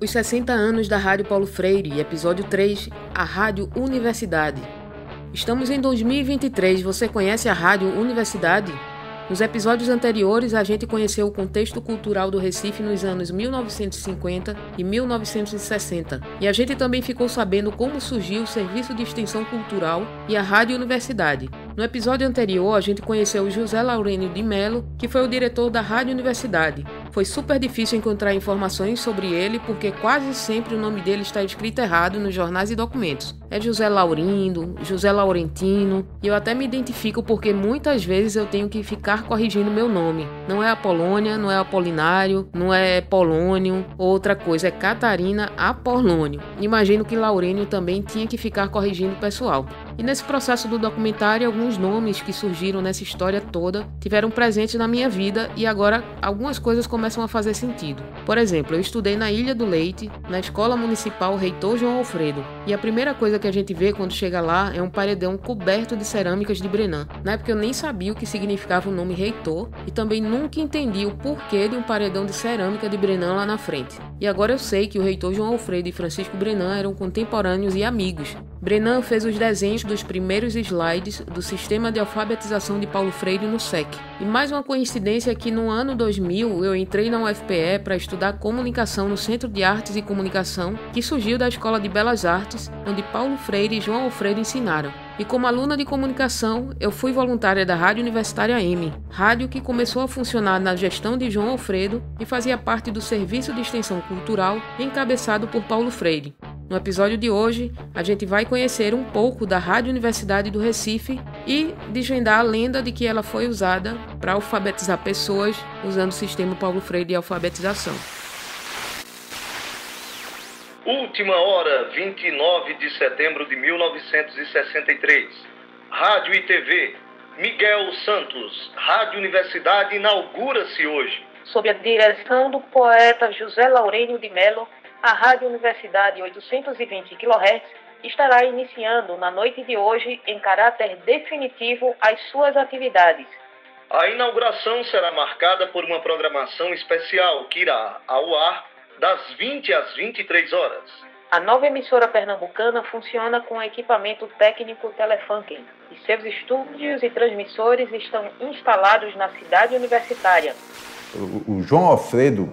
Os 60 anos da Rádio Paulo Freire, episódio 3, a Rádio Universidade. Estamos em 2023, você conhece a Rádio Universidade? Nos episódios anteriores, a gente conheceu o contexto cultural do Recife nos anos 1950 e 1960. E a gente também ficou sabendo como surgiu o Serviço de Extensão Cultural e a Rádio Universidade. No episódio anterior, a gente conheceu o José Laurênio de Mello, que foi o diretor da Rádio Universidade. Foi super difícil encontrar informações sobre ele, porque quase sempre o nome dele está escrito errado nos jornais e documentos. É José Laurindo, José Laurentino, e eu até me identifico porque muitas vezes eu tenho que ficar corrigindo meu nome. Não é Apolônia, não é Apolinário, não é Polônio, outra coisa é Catarina Apolônio. Imagino que Laurênio também tinha que ficar corrigindo o pessoal. E nesse processo do documentário, alguns nomes que surgiram nessa história toda tiveram presentes na minha vida e agora algumas coisas começam a fazer sentido. Por exemplo, eu estudei na Ilha do Leite, na Escola Municipal Reitor João Alfredo, e a primeira coisa que a gente vê quando chega lá é um paredão coberto de cerâmicas de Brenan. Na época eu nem sabia o que significava o nome reitor e também nunca entendi o porquê de um paredão de cerâmica de Brenan lá na frente. E agora eu sei que o reitor João Alfredo e Francisco Brenan eram contemporâneos e amigos. Brenan fez os desenhos dos primeiros slides do sistema de alfabetização de Paulo Freire no SEC. E mais uma coincidência é que no ano 2000 eu entrei na UFPE para estudar comunicação no Centro de Artes e Comunicação, que surgiu da Escola de Belas Artes, onde Paulo Freire e João Alfredo ensinaram. E como aluna de comunicação, eu fui voluntária da Rádio Universitária M, rádio que começou a funcionar na gestão de João Alfredo e fazia parte do Serviço de Extensão Cultural, encabeçado por Paulo Freire. No episódio de hoje, a gente vai conhecer um pouco da Rádio Universidade do Recife e desvendar a lenda de que ela foi usada para alfabetizar pessoas usando o sistema Paulo Freire de alfabetização. Última hora, 29 de setembro de 1963. Rádio e TV. Miguel Santos. Rádio Universidade inaugura-se hoje. Sob a direção do poeta José Laurênio de Mello, a Rádio Universidade 820 kHz estará iniciando na noite de hoje, em caráter definitivo, as suas atividades. A inauguração será marcada por uma programação especial que irá ao ar das 20 às 23 horas. A nova emissora pernambucana funciona com equipamento técnico Telefunken e seus estúdios e transmissores estão instalados na cidade universitária. O João Alfredo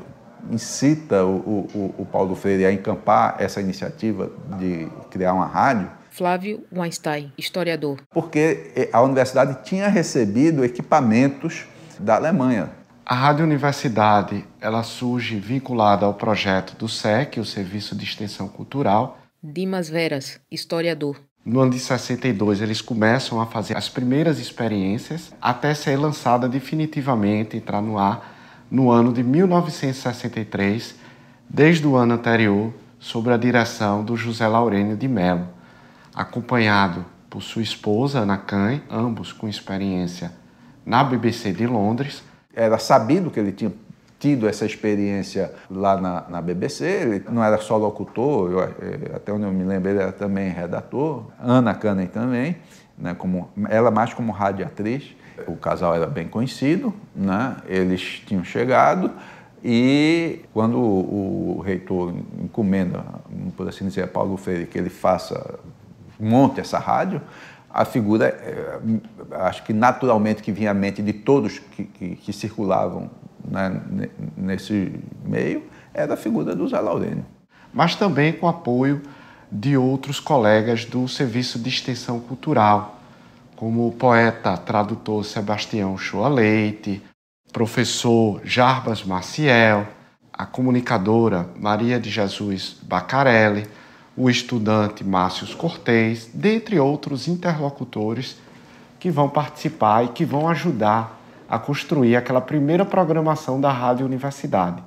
incita o Paulo Freire a encampar essa iniciativa de criar uma rádio. Flávio Weinstein, historiador. Porque a universidade tinha recebido equipamentos da Alemanha. A Rádio Universidade, ela surge vinculada ao projeto do SEC, o Serviço de Extensão Cultural. Dimas Veras, historiador. No ano de 62, eles começam a fazer as primeiras experiências até ser lançada definitivamente, entrar no ar, no ano de 1963, desde o ano anterior, sob a direção do José Laurênio de Mello, acompanhado por sua esposa, Ana Cain, ambos com experiência na BBC de Londres. Era sabido que ele tinha tido essa experiência lá na BBC, ele não era só locutor, até onde eu me lembro, ele era também redator, Ana Cain também, né, ela mais como radiatriz. O casal era bem conhecido, né? Eles tinham chegado e quando o reitor encomenda, por assim dizer, a Paulo Freire que ele monte essa rádio, a figura, acho que naturalmente que vinha à mente de todos que circulavam, né, nesse meio, era a figura do Zé Laurênio. Mas também com apoio de outros colegas do Serviço de Extensão Cultural, como o poeta tradutor Sebastião Shoa Leite, professor Jarbas Maciel, a comunicadora Maria de Jesus Bacarelli, o estudante Márcio Cortez, dentre outros interlocutores que vão participar e que vão ajudar a construir aquela primeira programação da Rádio Universidade.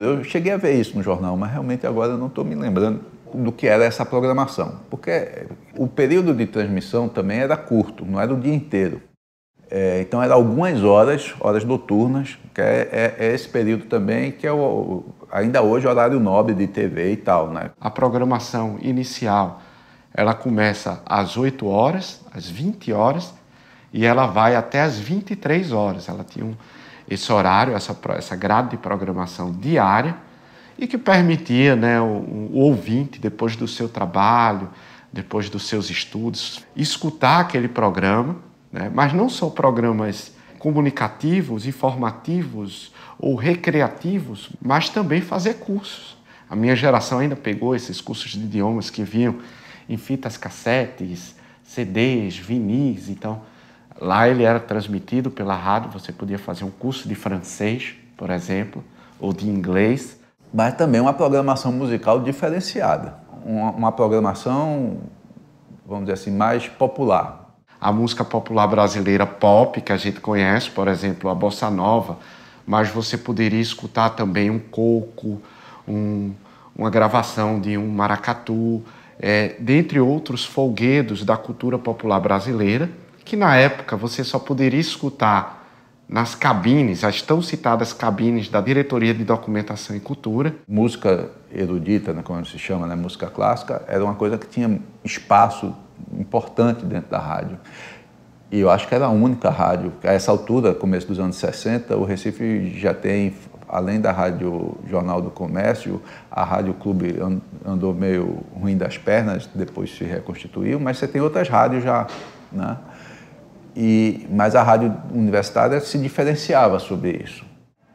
Eu cheguei a ver isso no jornal, mas realmente agora eu não estou me lembrando do que era essa programação, porque o período de transmissão também era curto, não era o dia inteiro. Então era algumas horas noturnas, que é esse período também que é ainda hoje o horário nobre de TV e tal, né? A programação inicial, ela começa às 8 horas, às 20 horas, e ela vai até às 23 horas. Ela tinha esse horário, essa grade de programação diária, e que permitia, né, o ouvinte, depois do seu trabalho, depois dos seus estudos, escutar aquele programa, né, mas não só programas comunicativos, informativos ou recreativos, mas também fazer cursos. A minha geração ainda pegou esses cursos de idiomas que vinham em fitas cassetes, CDs, vinis. Então, lá ele era transmitido pela rádio, você podia fazer um curso de francês, por exemplo, ou de inglês. Mas também uma programação musical diferenciada, uma programação, vamos dizer assim, mais popular. A música popular brasileira pop, que a gente conhece, por exemplo, a bossa nova, mas você poderia escutar também um coco, uma gravação de um maracatu, dentre outros folguedos da cultura popular brasileira, que na época você só poderia escutar nas cabines, as tão citadas cabines da Diretoria de Documentação e Cultura. Música erudita, né, como se chama, né, música clássica, era uma coisa que tinha espaço importante dentro da rádio. E eu acho que era a única rádio. A essa altura, começo dos anos 60, o Recife já tem, além da Rádio Jornal do Comércio, a Rádio Clube andou meio ruim das pernas, depois se reconstituiu, mas você tem outras rádios já, né? Mas a rádio universitária se diferenciava sobre isso.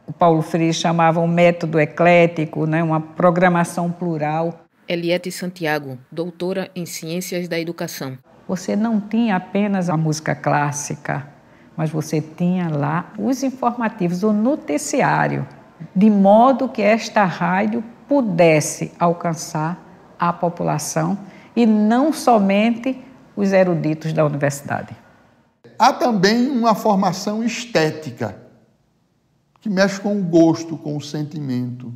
O Paulo Freire chamava um método eclético, né, uma programação plural. Eliete Santiago, doutora em Ciências da Educação. Você não tinha apenas a música clássica, mas você tinha lá os informativos, o noticiário, de modo que esta rádio pudesse alcançar a população e não somente os eruditos da universidade. Há também uma formação estética, que mexe com o gosto, com o sentimento,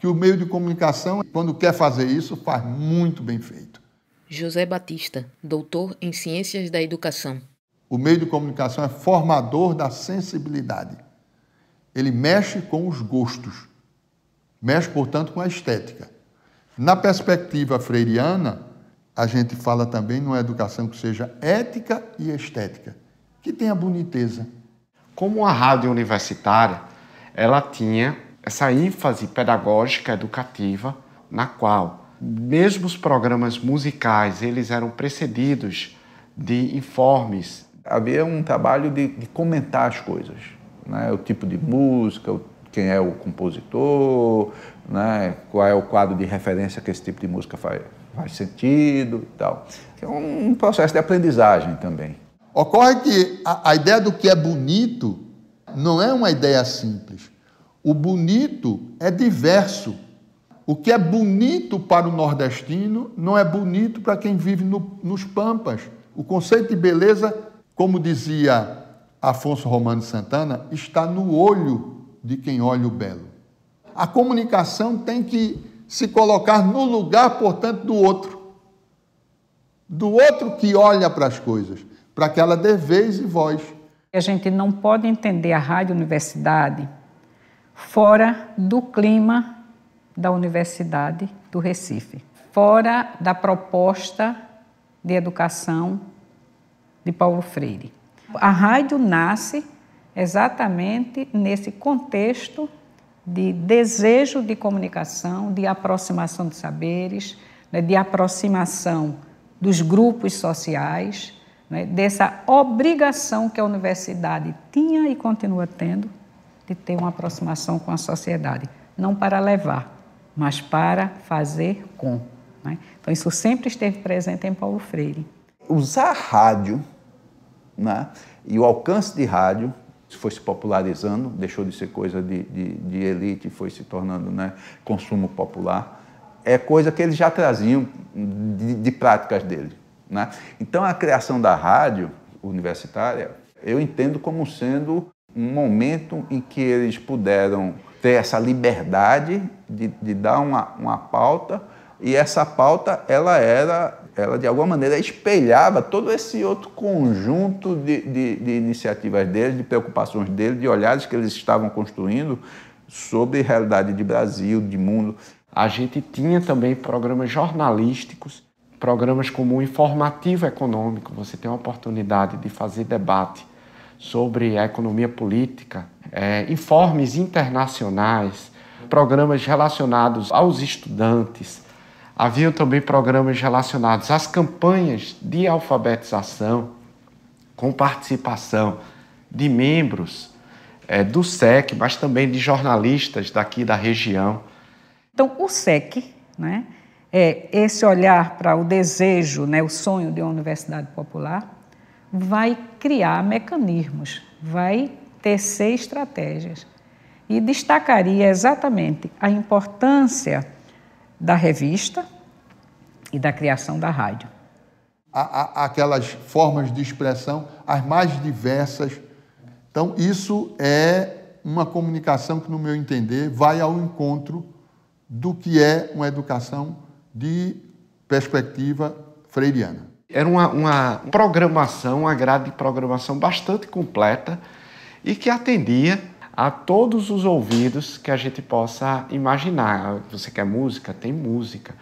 que o meio de comunicação, quando quer fazer isso, faz muito bem feito. José Batista, doutor em Ciências da Educação. O meio de comunicação é formador da sensibilidade. Ele mexe com os gostos, mexe, portanto, com a estética. Na perspectiva freiriana, a gente fala também numa educação que seja ética e estética, que tenha boniteza. Como a rádio universitária, ela tinha essa ênfase pedagógica educativa, na qual, mesmo os programas musicais, eles eram precedidos de informes. Havia um trabalho de comentar as coisas, né? O tipo de música, quem é o compositor, né? Qual é o quadro de referência que esse tipo de música faz sentido e tal. É um processo de aprendizagem também. Ocorre que a ideia do que é bonito não é uma ideia simples. O bonito é diverso. O que é bonito para o nordestino não é bonito para quem vive nos Pampas. O conceito de beleza, como dizia Afonso Romano Santana, está no olho de quem olha o belo. A comunicação tem que se colocar no lugar, portanto, do outro que olha para as coisas, para que ela dê vez e voz. A gente não pode entender a Rádio Universidade fora do clima da Universidade do Recife, fora da proposta de educação de Paulo Freire. A rádio nasce exatamente nesse contexto de desejo de comunicação, de aproximação de saberes, né, de aproximação dos grupos sociais, né, dessa obrigação que a universidade tinha e continua tendo de ter uma aproximação com a sociedade, não para levar, mas para fazer com. Né? Então, isso sempre esteve presente em Paulo Freire. Usar a rádio, né, e o alcance de rádio foi se popularizando, deixou de ser coisa de elite, foi se tornando, né, consumo popular. É coisa que eles já traziam de práticas dele. Né? Então, a criação da rádio universitária, eu entendo como sendo um momento em que eles puderam ter essa liberdade de dar uma pauta, e essa pauta, ela de alguma maneira espelhava todo esse outro conjunto de iniciativas dele, de preocupações dele, de olhares que eles estavam construindo sobre a realidade de Brasil, de mundo. A gente tinha também programas jornalísticos, programas como o Informativo Econômico. Você tem a oportunidade de fazer debate sobre a economia política, informes internacionais, programas relacionados aos estudantes, haviam também programas relacionados às campanhas de alfabetização, com participação de membros do SEC, mas também de jornalistas daqui da região. Então, o SEC, né, é esse olhar para o desejo, né, o sonho de uma universidade popular, vai criar mecanismos, vai tecer estratégias. E destacaria exatamente a importância da revista e da criação da rádio. Aquelas formas de expressão, as mais diversas. Então, isso é uma comunicação que, no meu entender, vai ao encontro do que é uma educação de perspectiva freiriana. Era uma programação, uma grade de programação bastante completa e que atendia a todos os ouvidos que a gente possa imaginar. Você quer música? Tem música.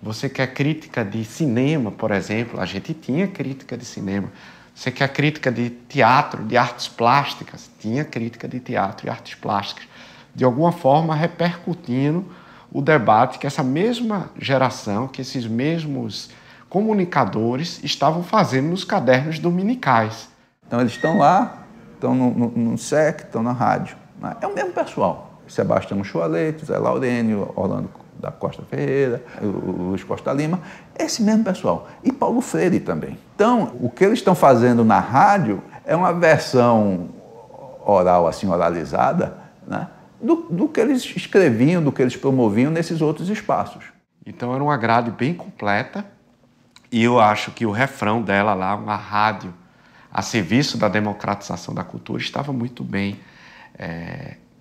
Você quer crítica de cinema, por exemplo? A gente tinha crítica de cinema. Você quer crítica de teatro, de artes plásticas? Tinha crítica de teatro e artes plásticas. De alguma forma, repercutindo o debate que essa mesma geração, que esses mesmos comunicadores estavam fazendo nos cadernos dominicais. Então, eles estão lá, estão no SEC, estão na rádio. É o mesmo pessoal. Sebastião Shoa Leite, Zé Laurênio, Orlando da Costa Ferreira, o Luiz Costa Lima, esse mesmo pessoal. E Paulo Freire também. Então, o que eles estão fazendo na rádio é uma versão oral, assim, oralizada, né, do que eles escreviam, do que eles promoviam nesses outros espaços. Então, era uma grade bem completa e eu acho que o refrão dela lá, uma rádio a serviço da democratização da cultura, estava muito bem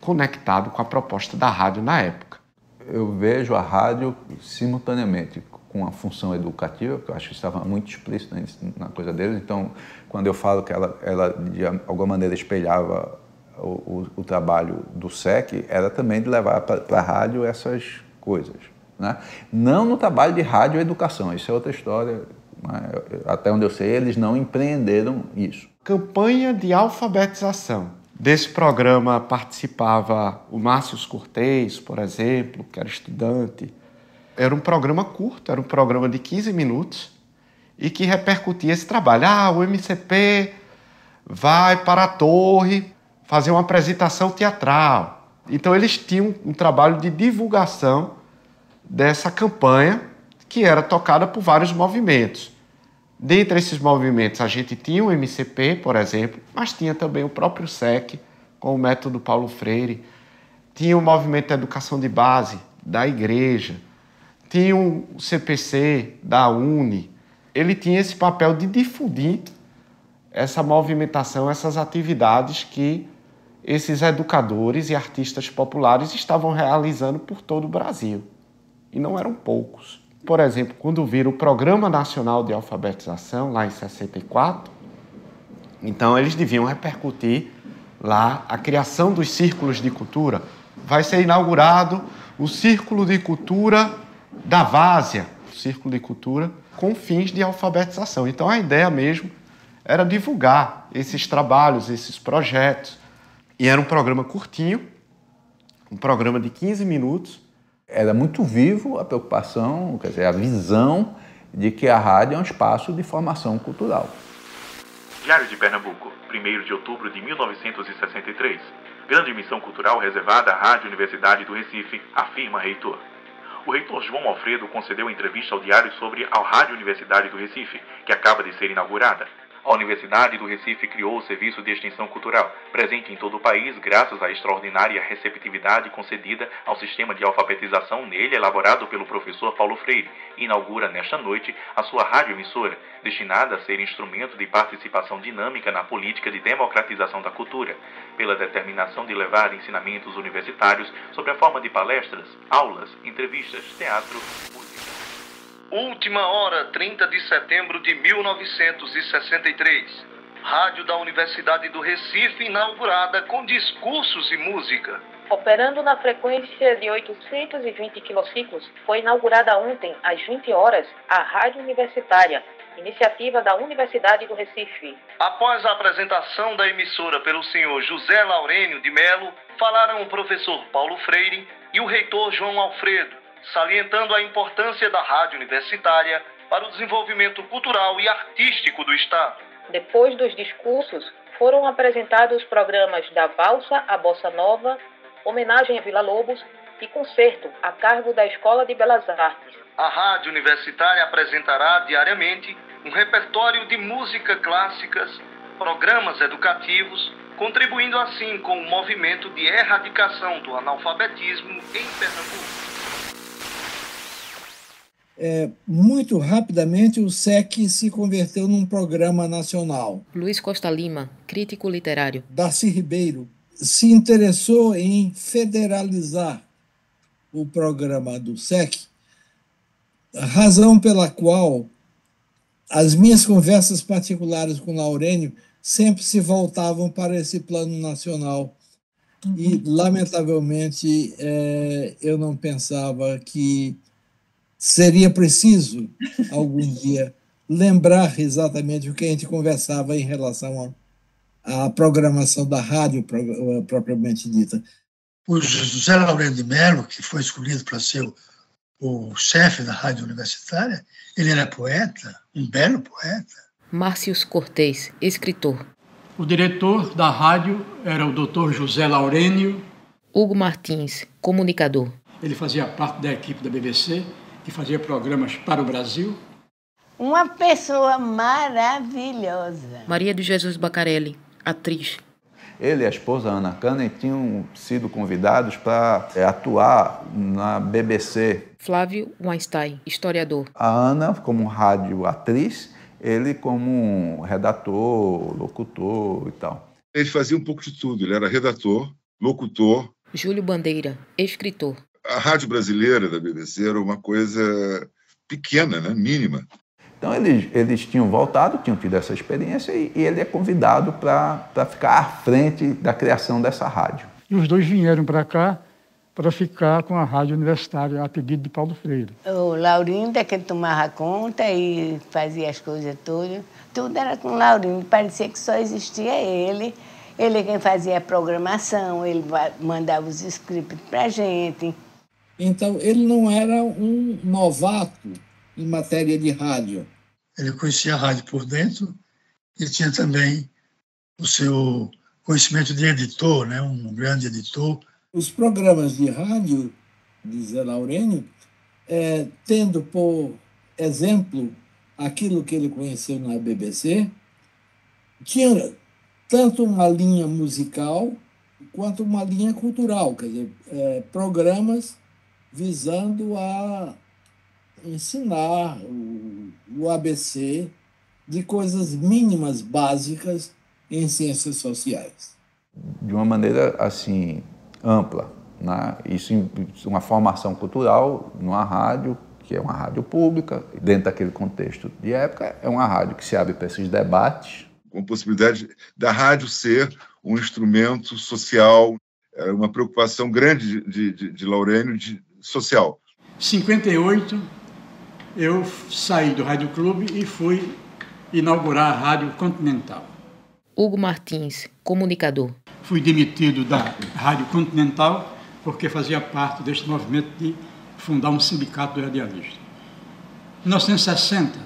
conectado com a proposta da rádio na época. Eu vejo a rádio simultaneamente com a função educativa, que eu acho que estava muito explícita na coisa deles. Então, quando eu falo que ela de alguma maneira espelhava o trabalho do SEC, era também de levar para a rádio essas coisas, né? Não no trabalho de rádio educação, isso é outra história, né? Até onde eu sei, eles não empreenderam isso. Campanha de alfabetização. Desse programa participava o Márcio Cortez, por exemplo, que era estudante. Era um programa curto, era um programa de 15 minutos e que repercutia esse trabalho. O MCP vai para a Torre fazer uma apresentação teatral. Então, eles tinham um trabalho de divulgação dessa campanha que era tocada por vários movimentos. Dentre esses movimentos, a gente tinha o MCP, por exemplo, mas tinha também o próprio SEC, com o método Paulo Freire. Tinha o movimento de educação de base da igreja. Tinha o CPC da UNE. Ele tinha esse papel de difundir essa movimentação, essas atividades que esses educadores e artistas populares estavam realizando por todo o Brasil. E não eram poucos. Por exemplo, quando vira o Programa Nacional de Alfabetização, lá em 64, então eles deviam repercutir lá a criação dos círculos de cultura. Vai ser inaugurado o Círculo de Cultura da Várzea, o Círculo de Cultura com fins de alfabetização. Então a ideia mesmo era divulgar esses trabalhos, esses projetos. E era um programa curtinho, um programa de 15 minutos. Era muito vivo a preocupação, quer dizer, a visão de que a rádio é um espaço de formação cultural. Diário de Pernambuco, 1º de outubro de 1963. Grande missão cultural reservada à Rádio Universidade do Recife, afirma reitor. O reitor João Alfredo concedeu entrevista ao Diário sobre a Rádio Universidade do Recife, que acaba de ser inaugurada. A Universidade do Recife criou o Serviço de Extensão Cultural, presente em todo o país graças à extraordinária receptividade concedida ao sistema de alfabetização nele elaborado pelo professor Paulo Freire, e inaugura nesta noite a sua radioemissora, destinada a ser instrumento de participação dinâmica na política de democratização da cultura, pela determinação de levar ensinamentos universitários sob a forma de palestras, aulas, entrevistas, teatro, música. Última hora, 30 de setembro de 1963. Rádio da Universidade do Recife inaugurada com discursos e música. Operando na frequência de 820 quilociclos, foi inaugurada ontem, às 20 horas, a Rádio Universitária, iniciativa da Universidade do Recife. Após a apresentação da emissora pelo senhor José Laurênio de Melo, falaram o professor Paulo Freire, e o reitor João Alfredo, salientando a importância da rádio universitária para o desenvolvimento cultural e artístico do Estado. Depois dos discursos, foram apresentados os programas da Valsa à Bossa Nova, Homenagem a Vila Lobos e Concerto a cargo da Escola de Belas Artes. A rádio universitária apresentará diariamente um repertório de música clássicas, programas educativos, contribuindo assim com o movimento de erradicação do analfabetismo em Pernambuco. Muito rapidamente, o SEC se converteu num programa nacional. Luiz Costa Lima, crítico literário. Darcy Ribeiro se interessou em federalizar o programa do SEC, razão pela qual as minhas conversas particulares com Laurênio sempre se voltavam para esse plano nacional. E, lamentavelmente, eu não pensava que seria preciso, algum dia, lembrar exatamente o que a gente conversava em relação à programação da rádio propriamente dita. O José Laurênio de Mello, que foi escolhido para ser o chefe da rádio universitária, ele era poeta, um belo poeta. Márcios Cortês, escritor. O diretor da rádio era o Dr. José Laurênio. Hugo Martins, comunicador. Ele fazia parte da equipe da BBC, que fazia programas para o Brasil. Uma pessoa maravilhosa. Maria de Jesus Bacarelli, atriz. Ele e a esposa Ana Kanen tinham sido convidados para atuar na BBC. Flávio Weinstein, historiador. A Ana como radioatriz, ele como redator, locutor e tal. Ele fazia um pouco de tudo. Ele era redator, locutor. Júlio Bandeira, escritor. A rádio brasileira da BBC era uma coisa pequena, né? Mínima. Então eles tinham voltado, tinham tido essa experiência e ele é convidado para ficar à frente da criação dessa rádio. E os dois vieram para cá para ficar com a rádio universitária a pedido de Paulo Freire. O Laurindo é que tomava conta e fazia as coisas todas. Tudo era com o Laurindo, parecia que só existia ele. Ele é quem fazia a programação, ele mandava os scripts para a gente. Então, ele não era um novato em matéria de rádio. Ele conhecia a rádio por dentro e tinha também o seu conhecimento de editor, né? Um grande editor. Os programas de rádio de Zé Laurênio, tendo por exemplo aquilo que ele conheceu na BBC, tinha tanto uma linha musical quanto uma linha cultural, quer dizer, programas visando a ensinar o ABC de coisas mínimas, básicas em ciências sociais. De uma maneira assim ampla, né? Isso uma formação cultural numa rádio, que é uma rádio pública, dentro daquele contexto de época, é uma rádio que se abre para esses debates. Com a possibilidade da rádio ser um instrumento social, era uma preocupação grande de Laurênio, social. Em 58, eu saí do Rádio Clube e fui inaugurar a Rádio Continental. Hugo Martins, comunicador. Fui demitido da Rádio Continental porque fazia parte deste movimento de fundar um sindicato de radialistas. Em 1960,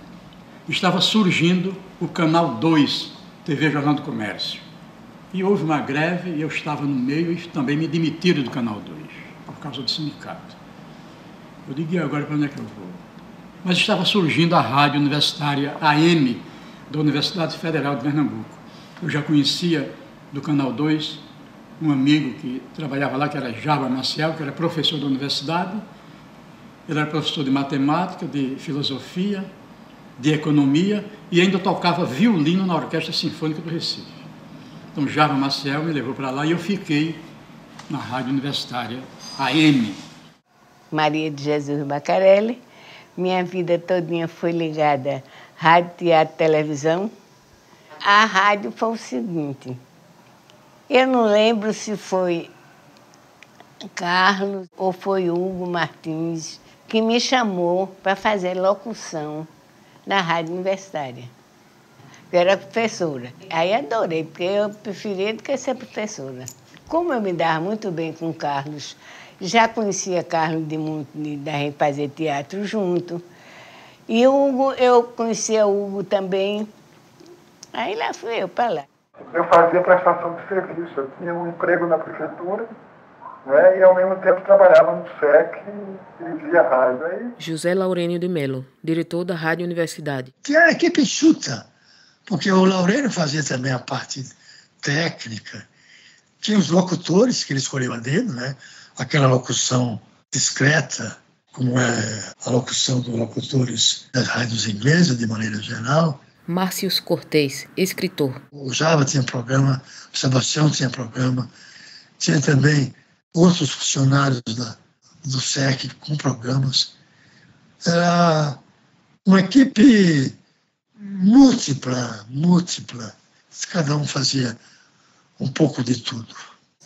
estava surgindo o Canal 2, TV Jornal do Comércio. E houve uma greve e eu estava no meio e também me demitiram do Canal 2, por causa do sindicato. Eu digo, e agora para onde é que eu vou? Mas estava surgindo a rádio universitária AM da Universidade Federal de Pernambuco. Eu já conhecia do Canal 2 um amigo que trabalhava lá, que era Java Maciel, que era professor da universidade. Ele era professor de matemática, de filosofia, de economia e ainda tocava violino na Orquestra Sinfônica do Recife. Então, Java Maciel me levou para lá e eu fiquei na Rádio Universitária AM. Maria de Jesus Bacarelli. Minha vida todinha foi ligada à rádio, teatro, televisão. A rádio foi o seguinte, eu não lembro se foi Carlos ou foi Hugo Martins que me chamou para fazer locução na rádio universitária. Eu era professora. Aí adorei, porque eu preferia do que ser professora. Como eu me dava muito bem com o Carlos Já conhecia Carlos de muito, da gente fazer teatro junto. E o Hugo, eu conhecia o Hugo também. Aí lá fui eu para lá. Eu fazia prestação de serviço, eu tinha um emprego na prefeitura, né, e ao mesmo tempo trabalhava no SEC e dirigia rádio. Aí... José Laurênio de Mello, diretor da Rádio Universidade. Tinha a equipe enxuta, porque o Laurênio fazia também a parte técnica. Tinha os locutores que ele escolheu a dedo, né? Aquela locução discreta, como é a locução dos locutores das rádios inglesas, de maneira geral. Márcios Cortez, escritor. O Java tinha programa, o Sebastião tinha programa, tinha também outros funcionários do SEC com programas. Era uma equipe múltipla, cada um fazia um pouco de tudo.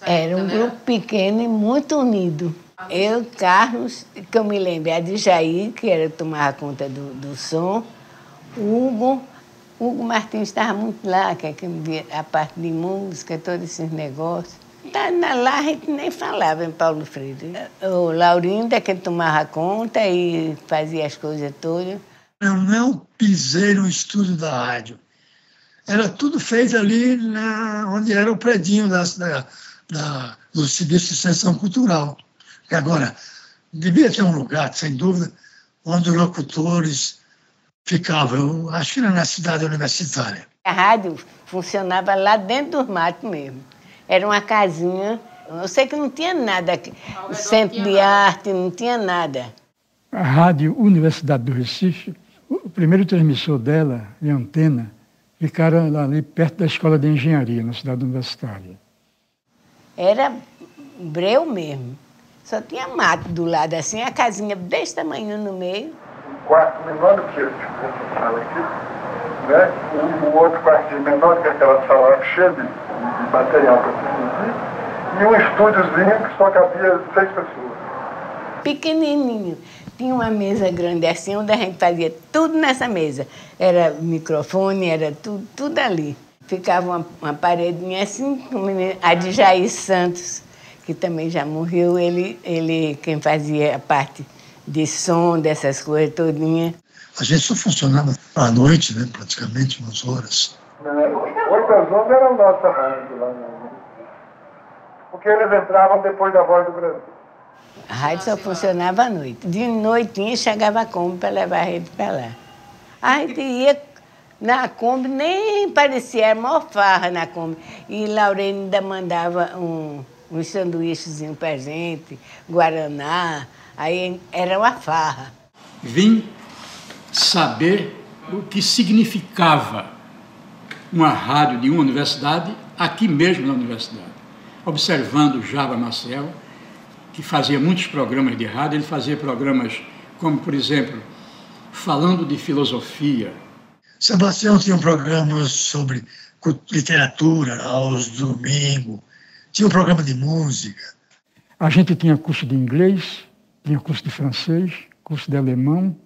Era um grupo pequeno e muito unido. Eu, Carlos, que eu me lembro, a de Jair, que era tomar conta do som, Hugo Martins estava muito lá, que via a parte de música, todos esses negócios. Lá a gente nem falava em Paulo Freire. O Laurinda, que tomava conta e fazia as coisas todas. Eu não pisei no estúdio da rádio. Era tudo feito ali onde era o predinho do Serviço de Extensão Cultural. E agora, devia ter um lugar, sem dúvida, onde os locutores ficavam. Eu acho que era na cidade universitária. A rádio funcionava lá dentro do mato mesmo. Era uma casinha, eu sei que não tinha nada aqui. Centro de arte, não tinha nada. A Rádio Universidade do Recife, o primeiro transmissor dela, em antena, ficaram ali perto da Escola de Engenharia, na cidade universitária. Era breu mesmo. Só tinha mato do lado, assim, a casinha desse tamanho no meio. Um quarto menor do que essa sala aqui, né? O outro quartinho menor do que aquela sala cheia de material para produzir, e um estúdiozinho que só cabia 6 pessoas. Pequenininho. Tinha uma mesa grande assim, onde a gente fazia tudo nessa mesa. Era microfone, era tudo ali. Ficava uma paredinha assim, como a de Jair Santos, que também já morreu, ele quem fazia a parte de som, dessas coisas todinha. A gente só funcionava à noite, né, praticamente, umas horas. 8 às 11 era a nossa rádio lá, né? Porque eles entravam depois da Voz do Brasil. A rádio só funcionava à noite. De noitinha chegava a Kombi para levar a gente para lá. A gente ia na Kombi, nem parecia, era mó farra na Kombi. E Laurene ainda mandava uns sanduíchezinhos para a gente, guaraná, aí era uma farra. Vim saber o que significava uma rádio de uma universidade, aqui mesmo na universidade. Observando o Java Maciel, que fazia muitos programas de rádio, ele fazia programas como, por exemplo, falando de filosofia. Sebastião tinha um programa sobre literatura aos domingos, tinha um programa de música. A gente tinha curso de inglês, tinha curso de francês, curso de alemão.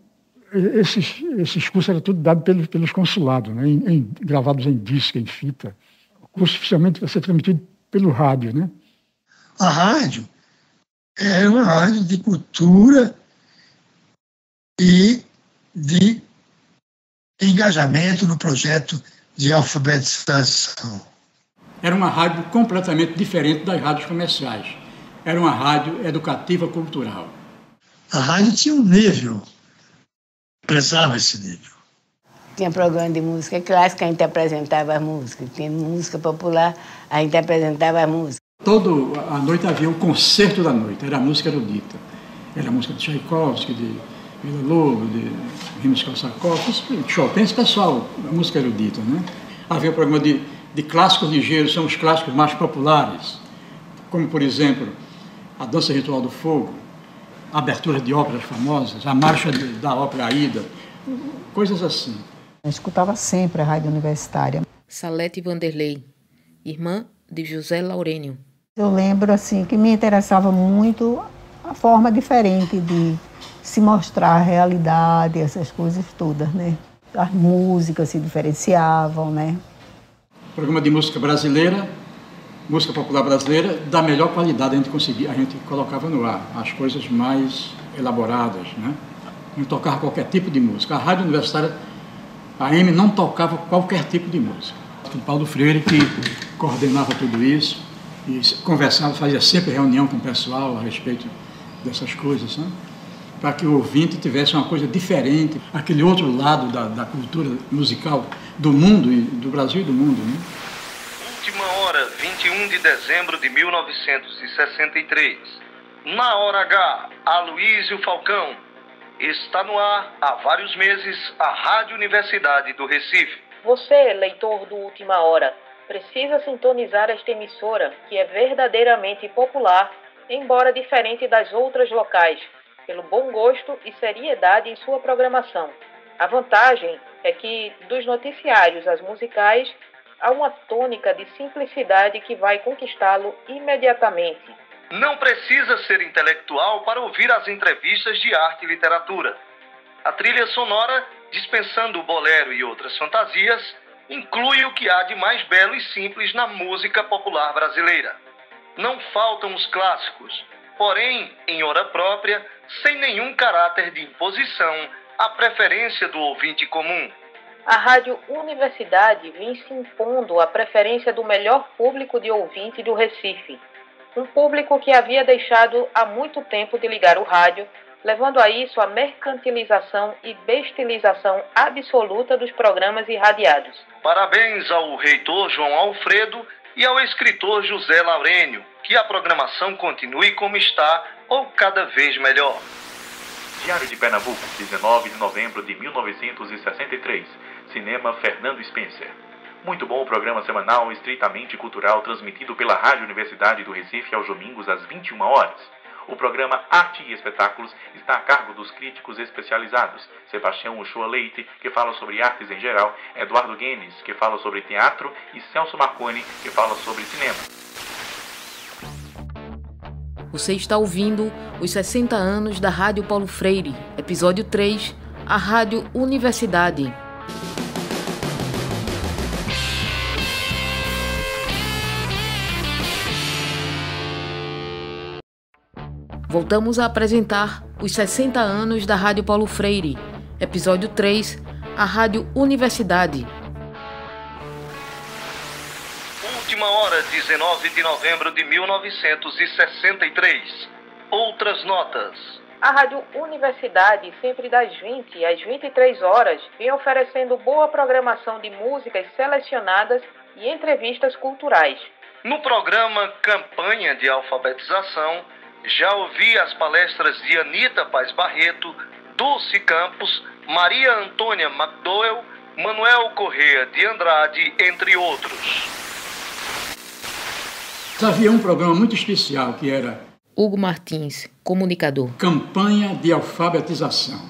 Esses cursos eram tudo dados pelos consulados, né? Gravados em disco, em fita. O curso oficialmente vai ser transmitido pelo rádio, né? A rádio era uma rádio de cultura e de engajamento no projeto de alfabetização. Era uma rádio completamente diferente das rádios comerciais. Era uma rádio educativa cultural. A rádio tinha um nível, prezava esse nível. Tinha programa de música clássica, a gente apresentava as músicas. Tinha música popular, a gente apresentava as músicas. Toda a noite havia o concerto da noite, era a música erudita. Era a música de Tchaikovsky, de Villa-Lobos, de Rimsky-Korsakov, de Chopin, esse pessoal, a música erudita, né? Havia o programa de clássicos ligeiros, são os clássicos mais populares, como, por exemplo, a Dança Ritual do Fogo, a abertura de óperas famosas, a marcha da ópera Aida, coisas assim. Eu escutava sempre a rádio universitária. Salete Vanderlei, irmã de José Laurênio. Eu lembro assim que me interessava muito a forma diferente de se mostrar a realidade, essas coisas todas, né? As músicas se diferenciavam, né? Programa de música brasileira, música popular brasileira da melhor qualidade. A gente colocava no ar as coisas mais elaboradas, né? Não tocava qualquer tipo de música. A Rádio Universitária, a AM, não tocava qualquer tipo de música. O Paulo Freire, que coordenava tudo isso, e conversava, fazia sempre reunião com o pessoal a respeito dessas coisas, né? Para que o ouvinte tivesse uma coisa diferente, aquele outro lado da cultura musical do mundo, do Brasil e do mundo, né? Última hora, 21 de dezembro de 1963. Na hora H, Aloísio Falcão. Está no ar, há vários meses, a Rádio Universidade do Recife. Você, leitor do Última Hora, precisa sintonizar esta emissora, que é verdadeiramente popular, embora diferente das outras locais, pelo bom gosto e seriedade em sua programação. A vantagem é que, dos noticiários às musicais, há uma tônica de simplicidade que vai conquistá-lo imediatamente. Não precisa ser intelectual para ouvir as entrevistas de arte e literatura. A trilha sonora, dispensando o bolero e outras fantasias, inclui o que há de mais belo e simples na música popular brasileira. Não faltam os clássicos, porém, em hora própria, sem nenhum caráter de imposição, à preferência do ouvinte comum. A Rádio Universidade vem se impondo à preferência do melhor público de ouvinte do Recife. Um público que havia deixado há muito tempo de ligar o rádio, levando a isso a mercantilização e bestialização absoluta dos programas irradiados. Parabéns ao reitor João Alfredo e ao escritor José Laurênio, que a programação continue como está ou cada vez melhor. Diário de Pernambuco, 19 de novembro de 1963. Cinema Fernando Spencer. Muito bom o programa semanal estritamente cultural transmitido pela Rádio Universidade do Recife aos domingos às 21 horas. O programa Arte e Espetáculos está a cargo dos críticos especializados Sebastião Uchoa Leite, que fala sobre artes em geral, Eduardo Guenes, que fala sobre teatro, e Celso Marconi, que fala sobre cinema. Você está ouvindo os 60 anos da Rádio Paulo Freire, episódio 3, a Rádio Universidade. Voltamos a apresentar os 60 anos da Rádio Paulo Freire, episódio 3, a Rádio Universidade. Última hora, 19 de novembro de 1963. Outras notas. A Rádio Universidade, sempre das 20 às 23 horas, vem oferecendo boa programação de músicas selecionadas e entrevistas culturais. No programa Campanha de Alfabetização, já ouvi as palestras de Anita Paz Barreto, Dulce Campos, Maria Antônia McDowell, Manuel Corrêa de Andrade, entre outros. Havia um programa muito especial que era Hugo Martins, comunicador. Campanha de Alfabetização.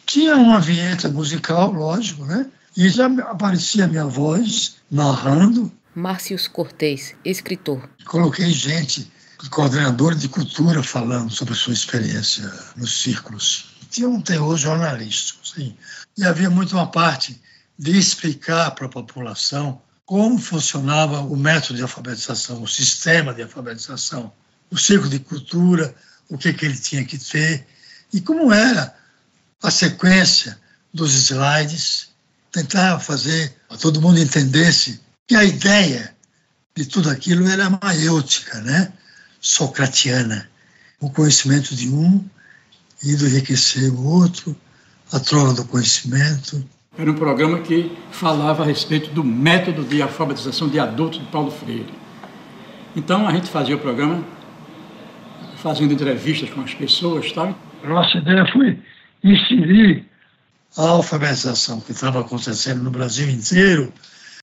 Tinha uma vinheta musical, lógico, né? E já aparecia a minha voz narrando. Márcios Cortez, escritor. Coloquei gente, coordenador de cultura, falando sobre a sua experiência nos círculos. Tinha um teor jornalístico, sim. E havia muito uma parte de explicar para a população como funcionava o método de alfabetização, o sistema de alfabetização, o círculo de cultura, o que ele tinha que ter e como era a sequência dos slides, tentar fazer para todo mundo entendesse que a ideia de tudo aquilo era maêutica, né? Socratiana, o conhecimento de um indo enriquecer o outro, a troca do conhecimento. Era um programa que falava a respeito do método de alfabetização de adultos de Paulo Freire. Então a gente fazia o programa fazendo entrevistas com as pessoas, tá? Nossa ideia foi inserir a alfabetização que estava acontecendo no Brasil inteiro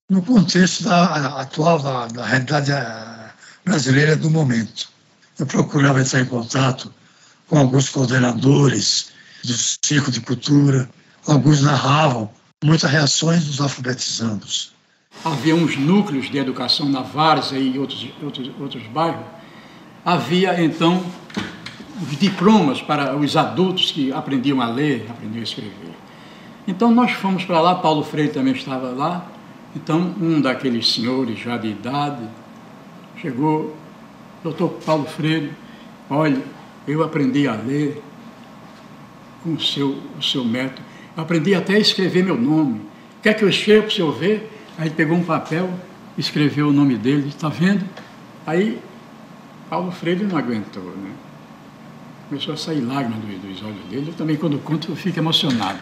no contexto atual da realidade brasileira do momento. Eu procurava entrar em contato com alguns coordenadores do Círculo de Cultura, alguns narravam muitas reações dos alfabetizandos. Havia uns núcleos de educação na Várzea e outros bairros. Havia, então, os diplomas para os adultos que aprendiam a ler, aprendiam a escrever. Então, nós fomos para lá, Paulo Freire também estava lá. Então, um daqueles senhores já de idade chegou, doutor Paulo Freire, olha, eu aprendi a ler com o seu método, eu aprendi até a escrever meu nome. Quer que eu escreva para o senhor ver? Aí pegou um papel, escreveu o nome dele, está vendo? Aí Paulo Freire não aguentou, né? Começou a sair lágrimas dos olhos dele. Eu também, quando conto, eu fico emocionado.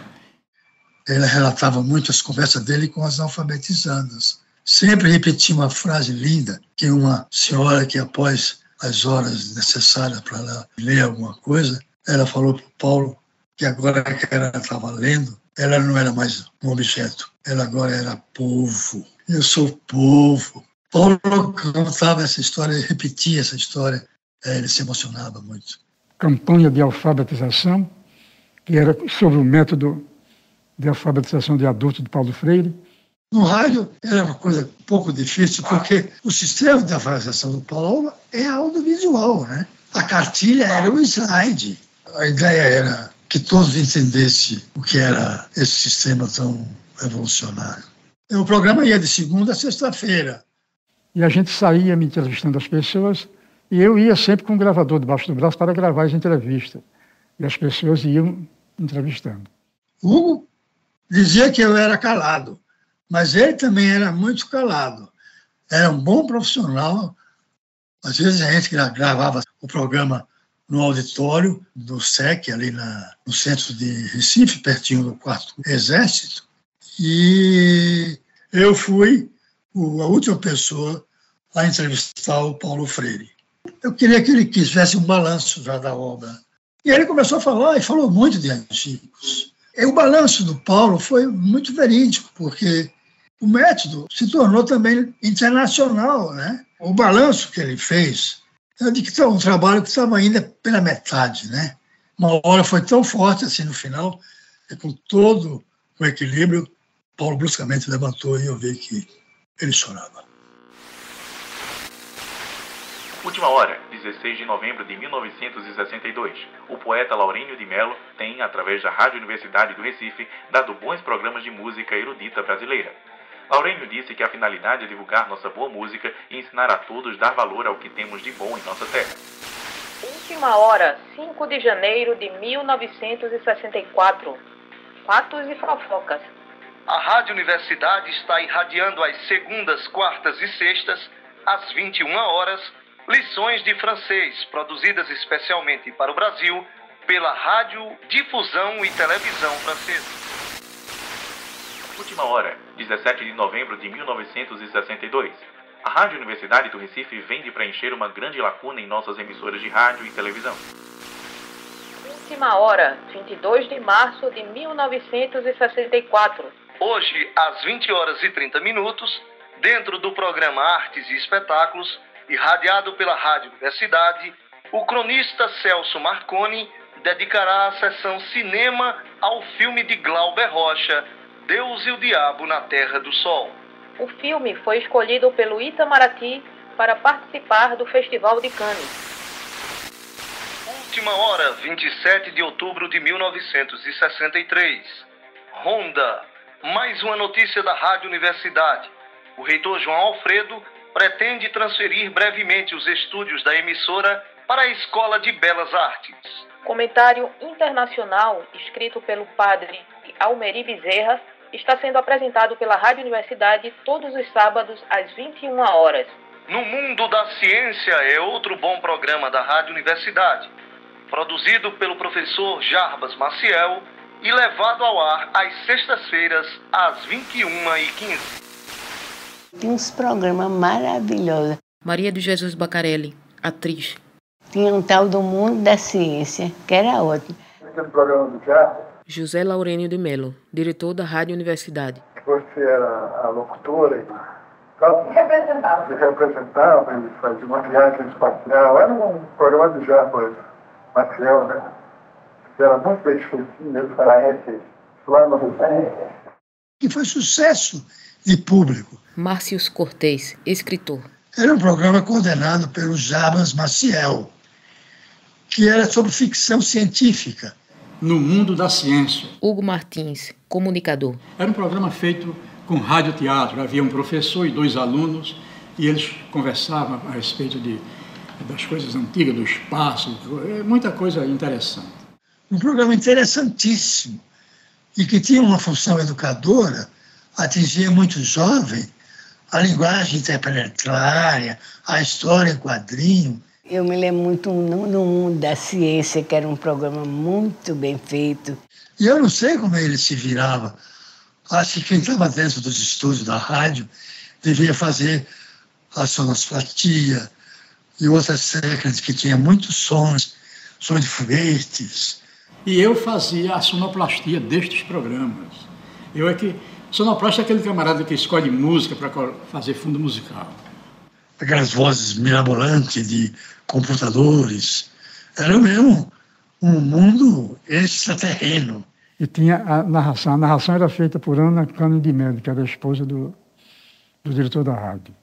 Ele relatava muito as conversas dele com as alfabetizandas. Sempre repetia uma frase linda, que uma senhora que, após as horas necessárias para ela ler alguma coisa, ela falou para o Paulo que agora que ela estava lendo, ela não era mais um objeto, ela agora era povo. Eu sou povo. Paulo contava essa história, repetia essa história, ele se emocionava muito. Campanha de alfabetização, que era sobre o método de alfabetização de adultos de Paulo Freire. No rádio era uma coisa um pouco difícil, porque o sistema de alfabetização do Paulo é audiovisual, né? A cartilha era o slide. A ideia era que todos entendessem o que era esse sistema tão revolucionário. O programa ia de segunda a sexta-feira. E a gente saía me entrevistando as pessoas, e eu ia sempre com um gravador debaixo do braço para gravar as entrevistas. E as pessoas iam entrevistando. Hugo dizia que eu era calado, mas ele também era muito calado. Era um bom profissional. Às vezes a gente gravava o programa no auditório do SEC, ali no centro de Recife, pertinho do 4º Exército, e eu fui a última pessoa a entrevistar o Paulo Freire. Eu queria que ele fizesse um balanço já da obra. E ele começou a falar, e falou muito de antigos. E o balanço do Paulo foi muito verídico, porque o método se tornou também internacional, né? O balanço que ele fez, eu digo que é um trabalho que estava ainda pela metade, né? Uma hora foi tão forte assim no final, que com todo o equilíbrio, Paulo bruscamente levantou e eu vi que ele chorava. Última hora, 16 de novembro de 1962. O poeta Laurênio de Melo tem, através da Rádio Universidade do Recife, dado bons programas de música erudita brasileira. Laurênio disse que a finalidade é divulgar nossa boa música e ensinar a todos a dar valor ao que temos de bom em nossa terra. Última hora, 5 de janeiro de 1964. Fatos e fofocas. A Rádio Universidade está irradiando às segundas, quartas e sextas, às 21 horas, lições de francês produzidas especialmente para o Brasil pela Rádio Difusão e Televisão Francesa. Última hora, 17 de novembro de 1962. A Rádio Universidade do Recife vem de preencher uma grande lacuna em nossas emissoras de rádio e televisão. Última hora, 22 de março de 1964. Hoje, às 20 horas e 30 minutos, dentro do programa Artes e Espetáculos, irradiado pela Rádio Universidade, o cronista Celso Marconi dedicará a sessão Cinema ao filme de Glauber Rocha, Deus e o Diabo na Terra do Sol. O filme foi escolhido pelo Itamaraty para participar do Festival de Cannes. Última hora, 27 de outubro de 1963. Honda. Mais uma notícia da Rádio Universidade. O reitor João Alfredo pretende transferir brevemente os estúdios da emissora para a Escola de Belas Artes. Comentário internacional, escrito pelo padre Almeri Bezerra, está sendo apresentado pela Rádio Universidade todos os sábados às 21 horas. No Mundo da Ciência é outro bom programa da Rádio Universidade, produzido pelo professor Jarbas Maciel e levado ao ar às sextas-feiras às 21h15. Tinha uns programas maravilhosos. Maria de Jesus Bacarelli, atriz. Tinha um tal do Mundo da Ciência, que era ótimo. Aquele programa do teatro. José Laurênio de Melo, diretor da Rádio Universidade. Você era a locutora e representava, ele fazia uma viagem espacial. Era um programa de Jarbas Maciel, né? Era muito bem feito, ele parece lá no que foi sucesso de público. Márcios Cortês, escritor. Era um programa coordenado pelo Jarbas Maciel, que era sobre ficção científica. No Mundo da Ciência. Hugo Martins, comunicador. Era um programa feito com radioteatro. Havia um professor e 2 alunos e eles conversavam a respeito das coisas antigas, do espaço, muita coisa interessante. Um programa interessantíssimo e que tinha uma função educadora, atingia muito jovem, a linguagem interplanetária, a história em quadrinho. Eu me lembro muito no Mundo da Ciência, que era um programa muito bem feito. E eu não sei como ele se virava. Acho que quem estava dentro dos estúdios da rádio devia fazer a sonoplastia e outras técnicas que tinha muitos sons de foguetes. E eu fazia a sonoplastia destes programas. Sonoplasta é aquele camarada que escolhe música para fazer fundo musical. Aquelas vozes mirabolantes de computadores. Era mesmo um mundo extraterreno. E tinha a narração. A narração era feita por Ana Cândido de Mello, que era a esposa do diretor da rádio.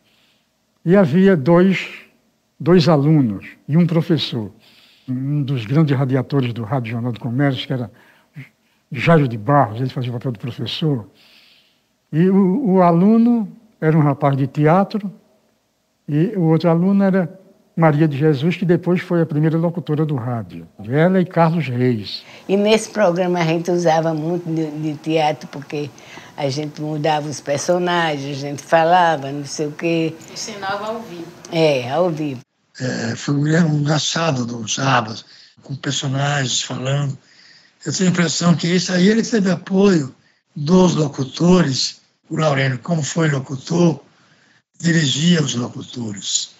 E havia dois alunos e um professor. Um dos grandes radiadores do Rádio Jornal do Comércio, que era Jairo de Barros, ele fazia o papel do professor. E o aluno era um rapaz de teatro, e o outro aluno era Maria de Jesus, que depois foi a primeira locutora do rádio. Ela e Carlos Reis. E nesse programa a gente usava muito de teatro, porque a gente mudava os personagens, a gente falava, não sei o quê. Ensinava ao vivo. Ao vivo. Foi um engraçado do Jarbas, com personagens falando. Eu tenho a impressão que isso aí ele teve apoio dos locutores. O Laurênio, como foi locutor, dirigia os locutores.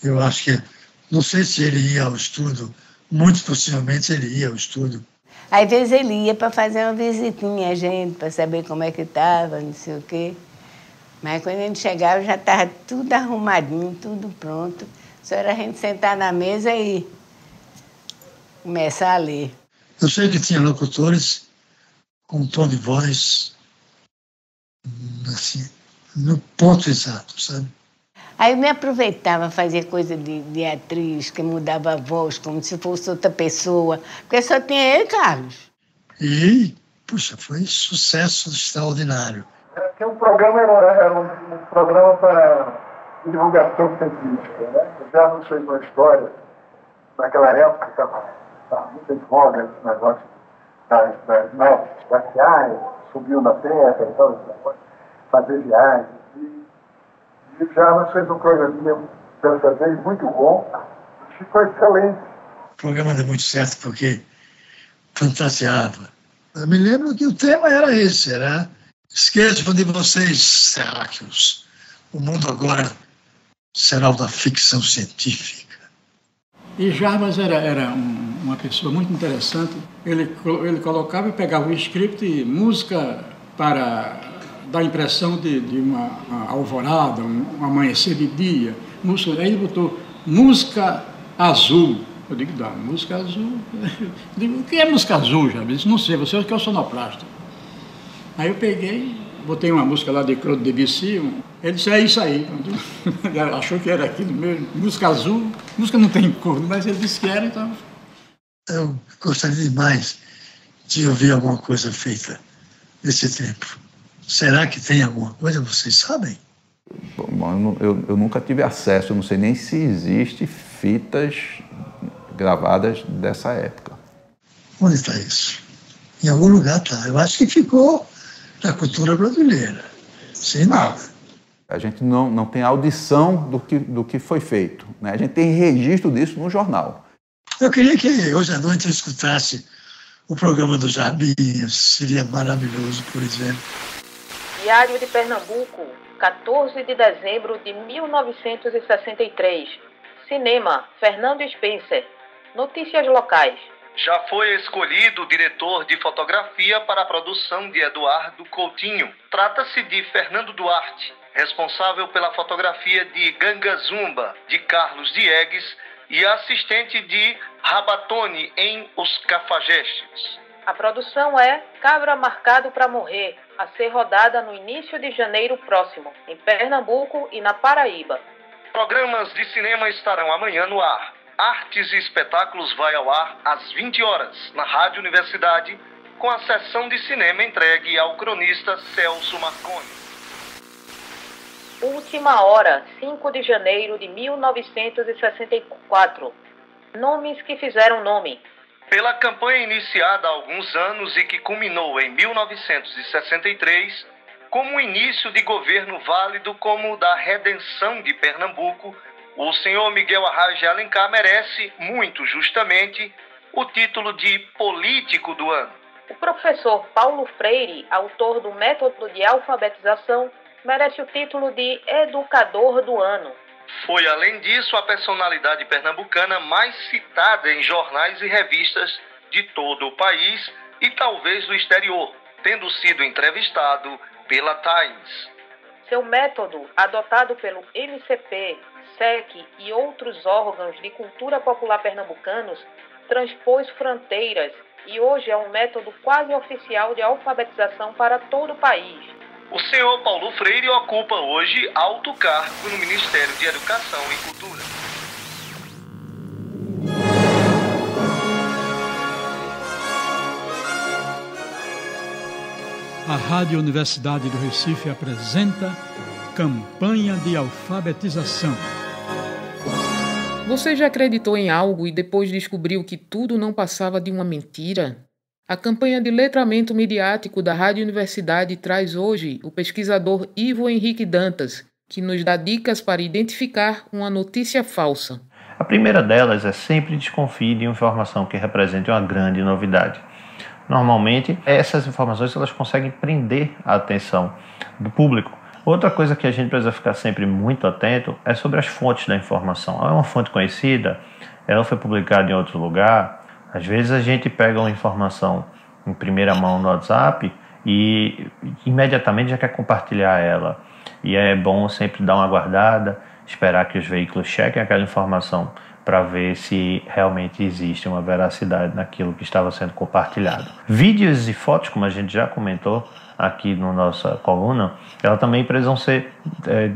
Eu acho que, não sei se ele ia ao estúdio, muito possivelmente ele ia ao estúdio. Às vezes ele ia para fazer uma visitinha a gente, para saber como é que estava, não sei o quê. Mas quando a gente chegava já estava tudo arrumadinho, tudo pronto. Só era a gente sentar na mesa e começar a ler. Eu sei que tinha locutores com um tom de voz assim, no ponto exato, sabe? Aí eu me aproveitava, fazia coisa de atriz, que mudava a voz como se fosse outra pessoa, porque só tinha eu e Carlos. E, puxa, foi sucesso extraordinário. Aquele programa era um programa para divulgação científica, né? Eu já não sei uma história, naquela época estava muito em voga esse negócio das naves espaciais, subiu na Terra e tal, fazer viagens. E o Jarbas fez um programinha dessa vez muito bom, ficou excelente. O programa deu muito certo porque fantasiava. Eu me lembro que o tema era esse, era esqueçam de vocês, terráqueos. O mundo agora será o da ficção científica. E Jarbas era uma pessoa muito interessante. Ele colocava e pegava o script e música para dar a impressão de uma alvorada, um amanhecer de dia. Música, aí ele botou música azul. Eu digo, dá, música azul. Eu digo, o que é música azul, Jarbas? Ele disse, não sei, você é o que é o sonoplasta. Aí eu peguei, botei uma música lá de Claude Debussy, ele disse, é isso aí. Achou que era aquilo mesmo, música azul, música não tem cor, mas ele disse que era, então... Eu gostaria demais de ouvir alguma coisa feita nesse tempo. Será que tem alguma coisa, vocês sabem? Bom, eu nunca tive acesso, eu não sei nem se existe fitas gravadas dessa época. Onde está isso? Em algum lugar está. Eu acho que ficou na cultura brasileira. Sem nada. A gente não tem audição do que foi feito, né? A gente tem registro disso no jornal. Eu queria que hoje à noite eu escutasse o programa do Jarbinhas. Seria maravilhoso, por exemplo. Diário de Pernambuco, 14 de dezembro de 1963. Cinema, Fernando Spencer. Notícias locais. Já foi escolhido o diretor de fotografia para a produção de Eduardo Coutinho. Trata-se de Fernando Duarte, responsável pela fotografia de Ganga Zumba, de Carlos Diegues, e assistente de Rabatone em Os Cafajestes. A produção é Cabra Marcado para Morrer, a ser rodada no início de janeiro próximo, em Pernambuco e na Paraíba. Programas de cinema estarão amanhã no ar. Artes e Espetáculos vai ao ar às 20 horas, na Rádio Universidade, com a sessão de cinema entregue ao cronista Celso Marconi. Última hora, 5 de janeiro de 1964. Nomes que fizeram nome. Pela campanha iniciada há alguns anos e que culminou em 1963, como um início de governo válido como o da redenção de Pernambuco, o senhor Miguel Arraes de Alencar merece, muito justamente, o título de político do ano. O professor Paulo Freire, autor do método de alfabetização, merece o título de educador do ano. Foi, além disso, a personalidade pernambucana mais citada em jornais e revistas de todo o país e talvez do exterior, tendo sido entrevistado pela Times. Seu método, adotado pelo MCP, SEC e outros órgãos de cultura popular pernambucanos, transpôs fronteiras e hoje é um método quase oficial de alfabetização para todo o país. O senhor Paulo Freire ocupa hoje alto cargo no Ministério de Educação e Cultura. A Rádio Universidade do Recife apresenta Campanha de Alfabetização. Você já acreditou em algo e depois descobriu que tudo não passava de uma mentira? A campanha de letramento midiático da Rádio Universidade traz hoje o pesquisador Ivo Henrique Dantas, que nos dá dicas para identificar uma notícia falsa. A primeira delas é sempre desconfie de informação que represente uma grande novidade. Normalmente, essas informações elas conseguem prender a atenção do público. Outra coisa que a gente precisa ficar sempre muito atento é sobre as fontes da informação. É uma fonte conhecida? Ela foi publicada em outro lugar? Às vezes a gente pega uma informação em primeira mão no WhatsApp e imediatamente já quer compartilhar ela. E é bom sempre dar uma guardada, esperar que os veículos chequem aquela informação para ver se realmente existe uma veracidade naquilo que estava sendo compartilhado. Vídeos e fotos, como a gente já comentou aqui na nossa coluna, elas também precisam ser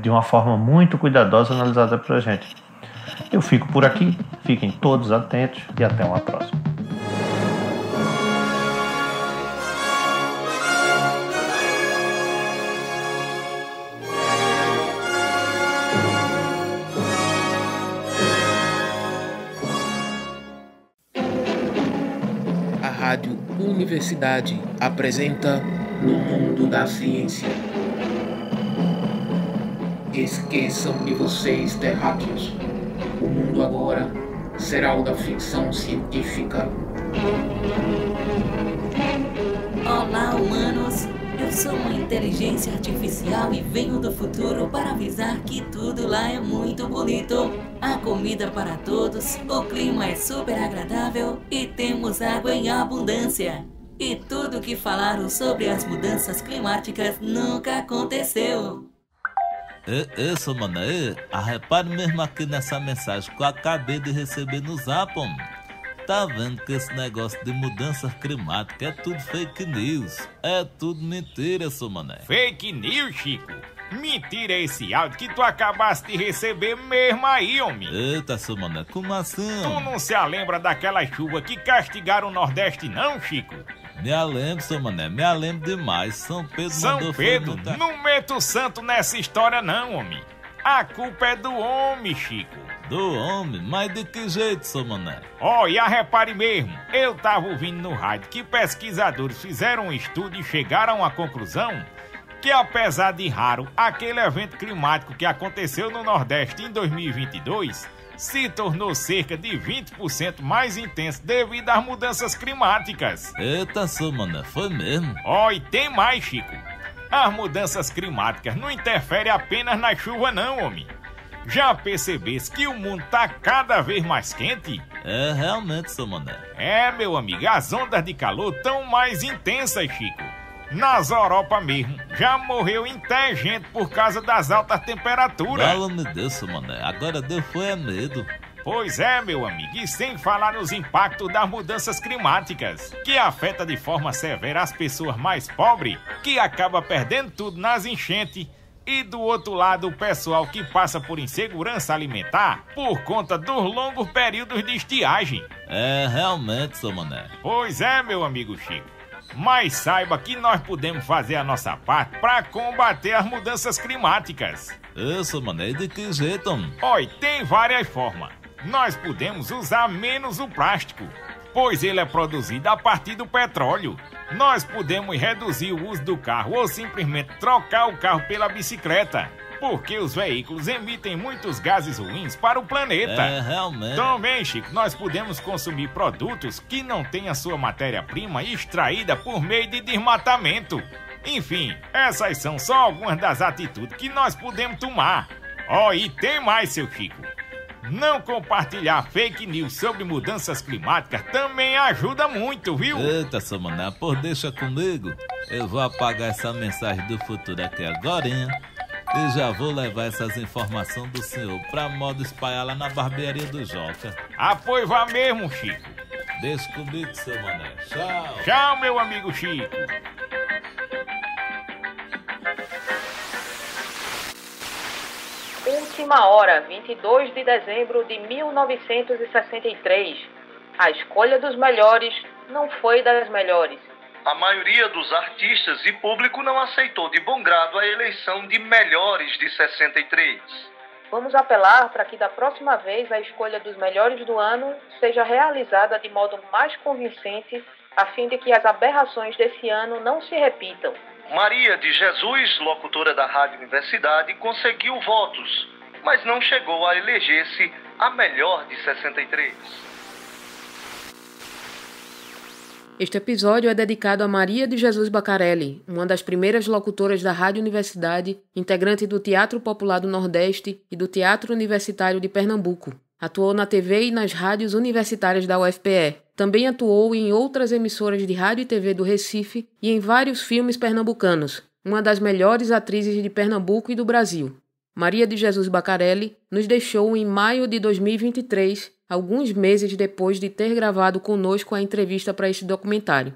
de uma forma muito cuidadosa analisada por a gente. Eu fico por aqui, fiquem todos atentos e até uma próxima. A Rádio Universidade apresenta No Mundo da Ciência. Esqueçam de vocês, terráqueos. O mundo agora será o da ficção científica. Olá, humanos! Eu sou uma inteligência artificial e venho do futuro para avisar que tudo lá é muito bonito. Há comida para todos, o clima é super agradável e temos água em abundância. E tudo que falaram sobre as mudanças climáticas nunca aconteceu. Seu mané, repare mesmo aqui nessa mensagem que eu acabei de receber no Zap. Tá vendo que esse negócio de mudança climática é tudo fake news? É tudo mentira, seu mané. Fake news, Chico? Mentira é esse áudio que tu acabaste de receber mesmo aí, homem. Eita, seu mané, como assim? Tu não se lembra daquela chuva que castigaram o Nordeste não, Chico? Me lembro, seu mané, me lembro demais. São Pedro São Pedro, não meta o santo nessa história não, homem. A culpa é do homem, Chico. Do homem? Mas de que jeito, seu mané? Olha, repare mesmo, eu tava ouvindo no rádio que pesquisadores fizeram um estudo e chegaram à conclusão que, apesar de raro, aquele evento climático que aconteceu no Nordeste em 2022 se tornou cerca de 20% mais intenso devido às mudanças climáticas. Eita, seu mané, foi mesmo? E tem mais, Chico. As mudanças climáticas não interferem apenas na chuva não, homem. Já percebesse que o mundo tá cada vez mais quente? É, realmente, seu mané. Meu amigo, as ondas de calor tão mais intensas, Chico. Nas Europa mesmo, já morreu até gente por causa das altas temperaturas. Fala-me Deus, seu mané, agora deu foi medo. Pois é, meu amigo, e sem falar nos impactos das mudanças climáticas, que afeta de forma severa as pessoas mais pobres, que acaba perdendo tudo nas enchentes, e do outro lado o pessoal que passa por insegurança alimentar por conta dos longos períodos de estiagem. É, realmente, seu mané. Pois é, meu amigo Chico. Mas saiba que nós podemos fazer a nossa parte para combater as mudanças climáticas. Isso, mané, de que jeito? Oi, tem várias formas. Nós podemos usar menos o plástico, pois ele é produzido a partir do petróleo. Nós podemos reduzir o uso do carro ou simplesmente trocar o carro pela bicicleta, porque os veículos emitem muitos gases ruins para o planeta. É, realmente. Também, Chico, nós podemos consumir produtos que não tenham sua matéria-prima extraída por meio de desmatamento. Enfim, essas são só algumas das atitudes que nós podemos tomar. E tem mais, seu Chico. Não compartilhar fake news sobre mudanças climáticas também ajuda muito, viu? Eita, seu mané, deixa comigo. Eu vou apagar essa mensagem do futuro aqui agora, hein? E já vou levar essas informações do senhor pra modo espalhar lá na barbearia do Joca. Pois vá mesmo, Chico. Deixa comigo, seu mané. Tchau. Tchau, meu amigo Chico. Última hora, 22 de dezembro de 1963. A escolha dos melhores não foi das melhores. A maioria dos artistas e público não aceitou de bom grado a eleição de melhores de 63. Vamos apelar para que da próxima vez a escolha dos melhores do ano seja realizada de modo mais convincente, a fim de que as aberrações desse ano não se repitam. Maria de Jesus, locutora da Rádio Universidade, conseguiu votos, mas não chegou a eleger-se a melhor de 63. Este episódio é dedicado a Maria de Jesus Bacarelli, uma das primeiras locutoras da Rádio Universidade, integrante do Teatro Popular do Nordeste e do Teatro Universitário de Pernambuco. Atuou na TV e nas rádios universitárias da UFPE. Também atuou em outras emissoras de rádio e TV do Recife e em vários filmes pernambucanos. Uma das melhores atrizes de Pernambuco e do Brasil. Maria de Jesus Bacarelli nos deixou em maio de 2023, alguns meses depois de ter gravado conosco a entrevista para este documentário.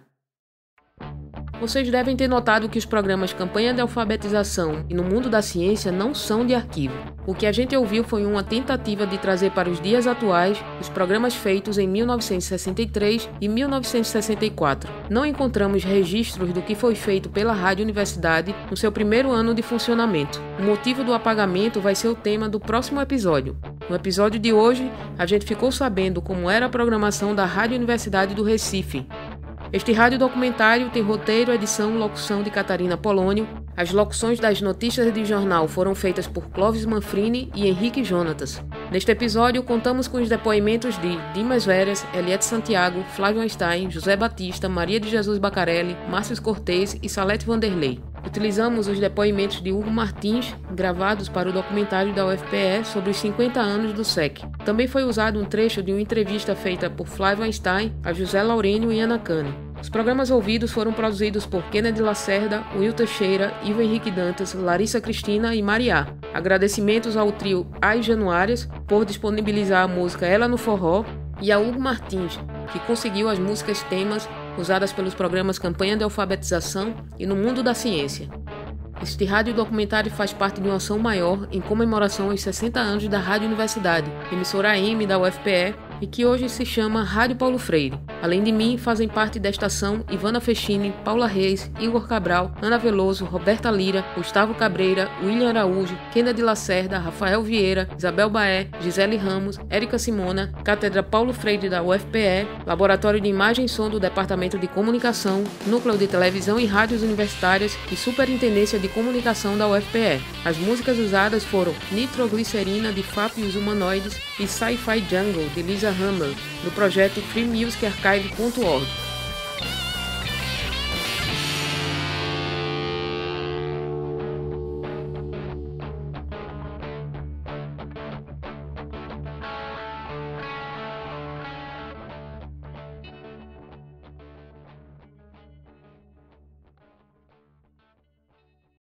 Vocês devem ter notado que os programas Campanha de Alfabetização e No Mundo da Ciência não são de arquivo. O que a gente ouviu foi uma tentativa de trazer para os dias atuais os programas feitos em 1963 e 1964. Não encontramos registros do que foi feito pela Rádio Universidade no seu primeiro ano de funcionamento. O motivo do apagamento vai ser o tema do próximo episódio. No episódio de hoje, a gente ficou sabendo como era a programação da Rádio Universidade do Recife. Este rádio documentário tem roteiro, edição e locução de Catarina Polônio. As locuções das notícias de jornal foram feitas por Clóvis Manfrini e Henrique Jonatas. Neste episódio, contamos com os depoimentos de Dimas Veras, Eliette Santiago, Flávio Einstein, José Batista, Maria de Jesus Bacarelli, Márcio Cortez e Salete Vanderlei. Utilizamos os depoimentos de Hugo Martins, gravados para o documentário da UFPE sobre os 50 anos do SEC. Também foi usado um trecho de uma entrevista feita por Flávio Einstein a José Laurênio e Ana Cane. Os programas ouvidos foram produzidos por Kennedy Lacerda, Will Teixeira, Ivo Henrique Dantas, Larissa Cristina e Mariá. Agradecimentos ao trio As Januárias por disponibilizar a música Ela no Forró e a Hugo Martins, que conseguiu as músicas temas usadas pelos programas Campanha de Alfabetização e No Mundo da Ciência. Este rádio documentário faz parte de uma ação maior em comemoração aos 60 anos da Rádio Universidade, emissora AM da UFPE, e que hoje se chama Rádio Paulo Freire. Além de mim, fazem parte desta ação Ivana Fechini, Paula Reis, Igor Cabral, Ana Veloso, Roberta Lira, Gustavo Cabreira, William Araújo, Kennedy Lacerda, Rafael Vieira, Isabel Baé, Gisele Ramos, Érica Simona, Cátedra Paulo Freire da UFPE, Laboratório de Imagem e Som do Departamento de Comunicação, Núcleo de Televisão e Rádios Universitárias e Superintendência de Comunicação da UFPE. As músicas usadas foram Nitroglicerina, de Fap e os Humanoides, e Sci-Fi Jungle, de Lisa Humble, do projeto freemusicarchive.org.